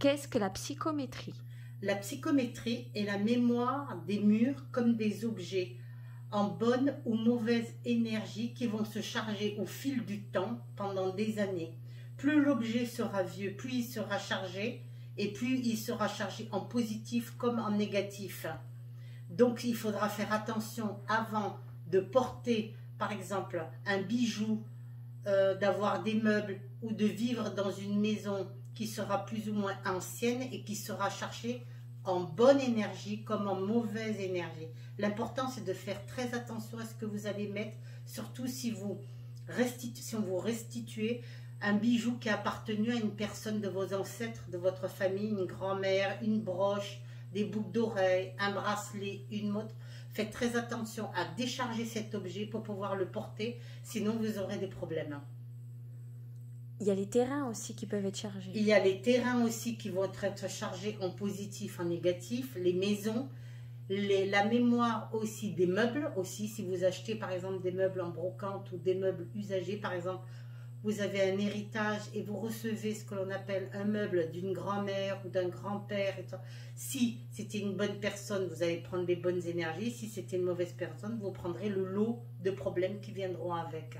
Qu'est-ce que la psychométrie? La psychométrie est la mémoire des murs comme des objets en bonne ou mauvaise énergie qui vont se charger au fil du temps pendant des années. Plus l'objet sera vieux, plus il sera chargé et plus il sera chargé en positif comme en négatif. Donc il faudra faire attention avant de porter par exemple un bijou, d'avoir des meubles ou de vivre dans une maison qui sera plus ou moins ancienne et qui sera chargée en bonne énergie comme en mauvaise énergie. L'important c'est de faire très attention à ce que vous allez mettre, surtout si vous restituez un bijou qui a appartenu à une personne de vos ancêtres, de votre famille, une grand-mère, une broche, des boucles d'oreilles, un bracelet, une montre. Faites très attention à décharger cet objet pour pouvoir le porter, sinon vous aurez des problèmes. Il y a les terrains aussi qui peuvent être chargés. Il y a les terrains aussi qui vont être chargés en positif, en négatif, les maisons, la mémoire aussi des meubles, aussi si vous achetez par exemple des meubles en brocante ou des meubles usagés, par exemple vous avez un héritage et vous recevez ce que l'on appelle un meuble d'une grand-mère ou d'un grand-père. Si c'était une bonne personne, vous allez prendre des bonnes énergies. Si c'était une mauvaise personne, vous prendrez le lot de problèmes qui viendront avec.